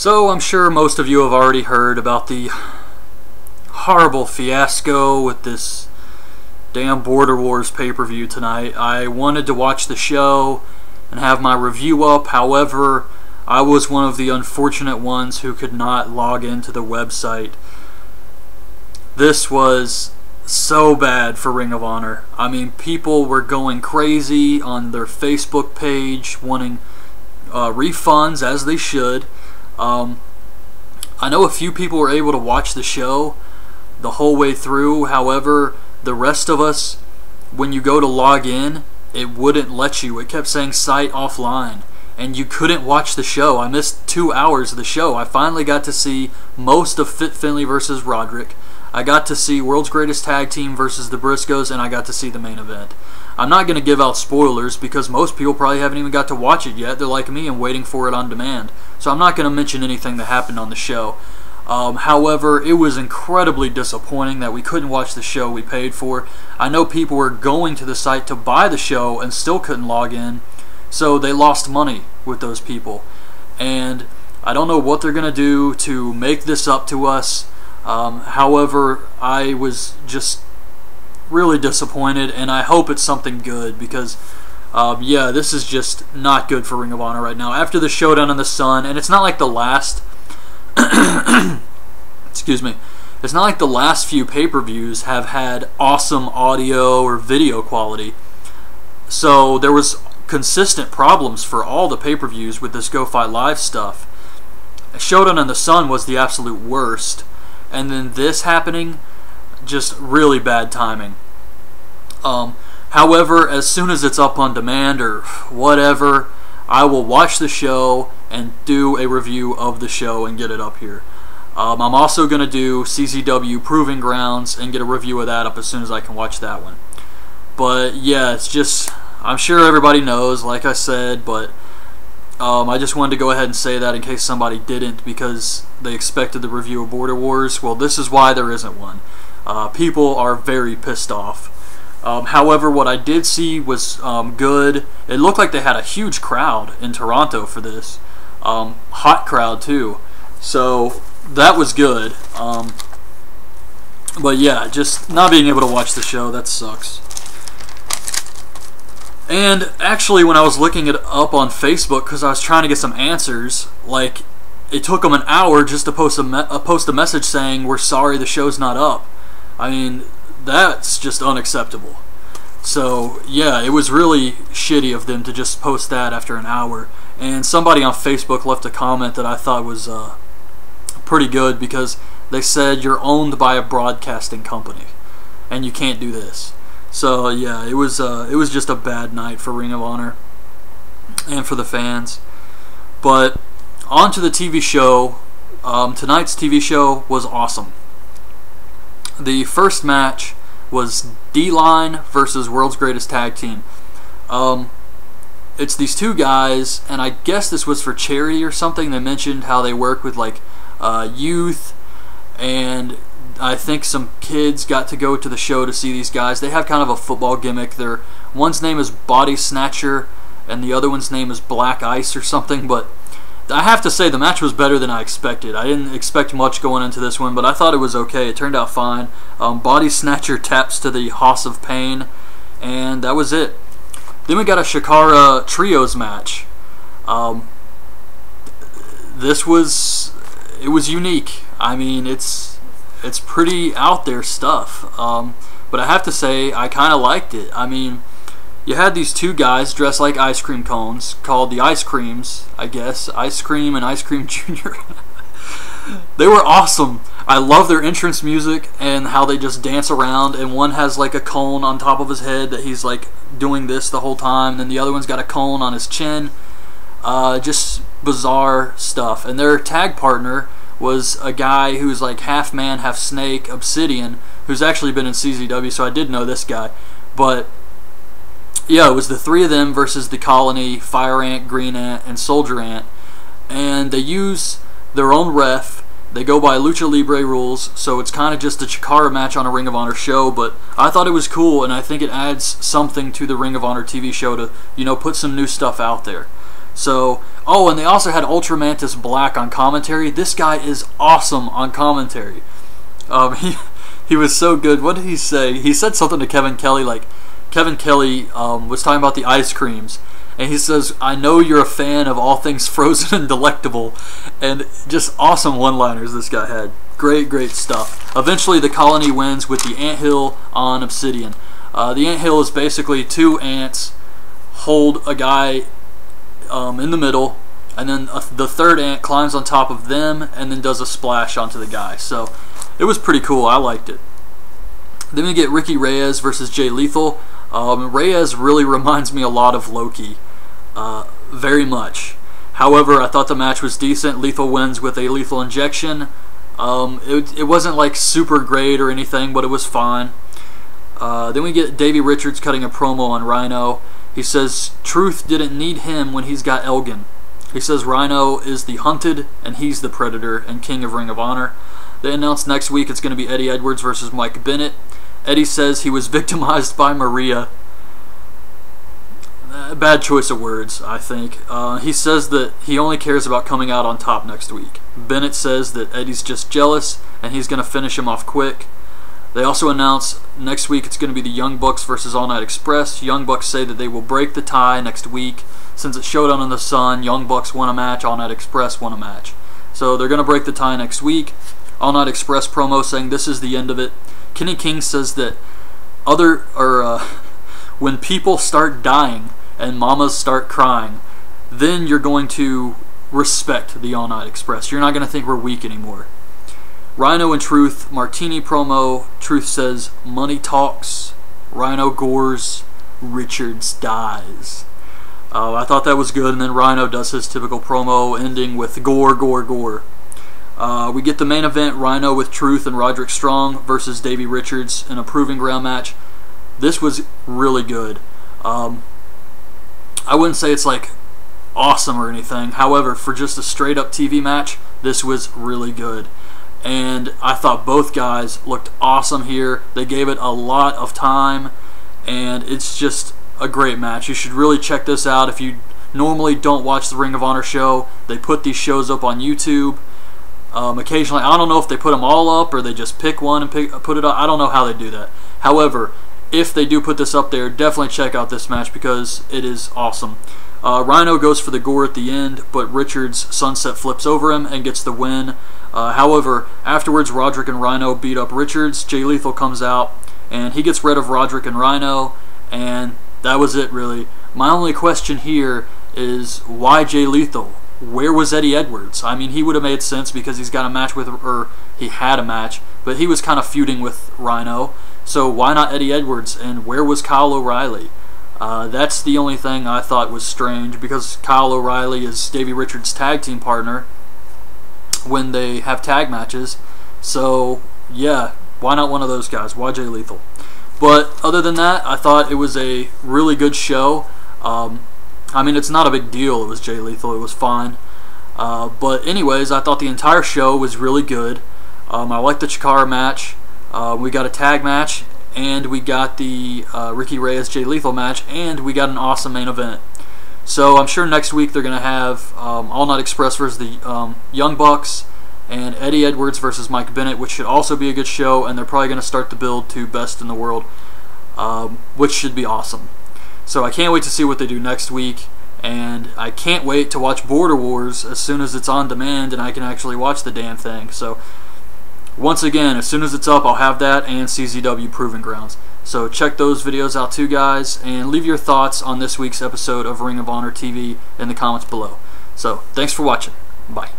So I'm sure most of you have already heard about the horrible fiasco with this damn Border Wars pay-per-view tonight. I wanted to watch the show and have my review up. However, I was one of the unfortunate ones who could not log into the website. This was so bad for Ring of Honor. I mean, people were going crazy on their Facebook page wanting refunds, as they should. I know a few people were able to watch the show the whole way through. However, the rest of us, when you go to log in, it wouldn't let you. It kept saying site offline, and you couldn't watch the show. I missed 2 hours of the show. I finally got to see most of Fit Finlay versus Roderick. I got to see World's Greatest Tag Team versus the Briscoes, and I got to see the main event. I'm not going to give out spoilers because most people probably haven't even got to watch it yet. They're like me and waiting for it on demand. So I'm not going to mention anything that happened on the show. However, it was incredibly disappointing that we couldn't watch the show we paid for. I know people were going to the site to buy the show and still couldn't log in, so they lost money with those people. And I don't know what they're going to do to make this up to us. However, I was just really disappointed, and I hope it's something good because, yeah, this is just not good for Ring of Honor right now. After the Showdown in the Sun, and it's not like the last, excuse me, it's not like the last few pay-per-views have had awesome audio or video quality. So there was consistent problems for all the pay-per-views with this Go Fight Live stuff. Showdown in the Sun was the absolute worst. And then this happening, just really bad timing. However, as soon as it's up on demand or whatever, I will watch the show and do a review of the show and get it up here. I'm also going to do CZW Proving Grounds and get a review of that up as soon as I can watch that one. But yeah, it's just, I'm sure everybody knows, like I said, but I just wanted to go ahead and say that in case somebody didn't because they expected the review of Border Wars. Well, this is why there isn't one. People are very pissed off. However, what I did see was good. It looked like they had a huge crowd in Toronto for this. Hot crowd too. So that was good. But yeah, just not being able to watch the show, that sucks. And actually, when I was looking it up on Facebook, because I was trying to get some answers, like, it took them an hour just to post a message saying, "We're sorry, the show's not up." I mean, that's just unacceptable. So, yeah, it was really shitty of them to just post that after an hour. And somebody on Facebook left a comment that I thought was pretty good because they said, "You're owned by a broadcasting company, and you can't do this." So yeah, it was just a bad night for Ring of Honor and for the fans. But on to the TV show. Tonight's TV show was awesome. The first match was D-Line versus World's Greatest Tag Team. It's these two guys, and I guess this was for charity or something. They mentioned how they work with like youth, and I think some kids got to go to the show to see these guys. They have kind of a football gimmick. One's name is Body Snatcher, and the other one's name is Black Ice or something. But I have to say the match was better than I expected. I didn't expect much going into this one, but I thought it was okay. It turned out fine. Body Snatcher taps to the House of Pain, and that was it. Then we got a Shikara Trios match. It was unique. I mean, it's pretty out there stuff, but I have to say I kind of liked it. I mean, you had these two guys dressed like ice cream cones called the Ice Creams, I guess. Ice Cream and Ice Cream Jr. They were awesome. I love their entrance music and how they just dance around, and one has like a cone on top of his head that he's like doing this the whole time, and then the other one's got a cone on his chin. Just bizarre stuff. And their tag partner was a guy who's like half man, half snake, Obsidian, who's actually been in CZW, so I did know this guy. But yeah, it was the three of them versus the Colony, Fire Ant, Green Ant, and Soldier Ant. And they use their own ref. They go by Lucha Libre rules, so it's kind of just a Chikara match on a Ring of Honor show, but I thought it was cool, and I think it adds something to the Ring of Honor TV show to, you know, put some new stuff out there. So Oh, and they also had Ultramantis Black on commentary. This guy is awesome on commentary. He was so good. What did he say? He said something to Kevin Kelly, like Kevin Kelly was talking about the ice creams, and he says, "I know you're a fan of all things frozen and delectable," and just awesome one-liners this guy had. Great stuff. Eventually, the Colony wins with the anthill on Obsidian. The anthill is basically two ants hold a guy in the middle, and then the third ant climbs on top of them and then does a splash onto the guy. So it was pretty cool. I liked it. Then we get Ricky Reyes versus Jay Lethal. Reyes really reminds me a lot of Loki, very much. However, I thought the match was decent. Lethal wins with a lethal injection. It wasn't like super great or anything, but it was fine. Then we get Davey Richards cutting a promo on Rhino. He says Truth didn't need him when he's got Elgin. He says Rhino is the hunted and he's the predator and king of Ring of Honor. They announced next week it's going to be Eddie Edwards versus Mike Bennett. Eddie says he was victimized by Maria. Bad choice of words, I think. He says that he only cares about coming out on top next week. Bennett says that Eddie's just jealous and he's going to finish him off quick. They also announce next week it's going to be the Young Bucks versus All Night Express. Young Bucks say that they will break the tie next week. Since it's Showdown in the Sun, Young Bucks won a match, All Night Express won a match. So they're going to break the tie next week. All Night Express promo saying this is the end of it. Kenny King says that when people start dying and mamas start crying, then you're going to respect the All Night Express. You're not going to think we're weak anymore. Rhino and Truth Martini promo. Truth says money talks. Rhino gores. Richards dies. I thought that was good, and then Rhino does his typical promo ending with Gore. We get the main event, Rhino with Truth and Roderick Strong versus Davey Richards in a proving ground match. This was really good. I wouldn't say it's like awesome or anything. However, for just a straight up TV match, this was really good. And I thought both guys looked awesome here. They gave it a lot of time, and it's just a great match. You should really check this out. If you normally don't watch the Ring of Honor show, they put these shows up on YouTube. Occasionally, I don't know if they put them all up or they just pick one and put it up. I don't know how they do that. However, if they do put this up there, definitely check out this match because it is awesome. Rhino goes for the Gore at the end, but Richards sunset flips over him and gets the win. However, afterwards, Roderick and Rhino beat up Richards. Jay Lethal comes out, and he gets rid of Roderick and Rhino, and that was it, really. My only question here is, why Jay Lethal? Where was Eddie Edwards? I mean, he would have made sense because he's got a match with, or he had a match, but he was kind of feuding with Rhino. So why not Eddie Edwards? And where was Kyle O'Reilly? That's the only thing I thought was strange, because Kyle O'Reilly is Davey Richards' tag team partner when they have tag matches. So yeah, why not one of those guys? Why Jay Lethal? But other than that, I thought it was a really good show. I mean, it's not a big deal. It was Jay Lethal. It was fine. But anyways, I thought the entire show was really good. I liked the Chikara match. We got a tag match, and we got the Ricky Reyes Jay Lethal match, and we got an awesome main event. So I'm sure next week they're going to have All Night Express versus the Young Bucks, and Eddie Edwards versus Mike Bennett, which should also be a good show, and they're probably going to start the build to Best in the World, which should be awesome. So I can't wait to see what they do next week, and I can't wait to watch Border Wars as soon as it's on demand and I can actually watch the damn thing. So once again, as soon as it's up, I'll have that and CZW Proving Grounds. So check those videos out too, guys, and leave your thoughts on this week's episode of Ring of Honor TV in the comments below. So thanks for watching. Bye.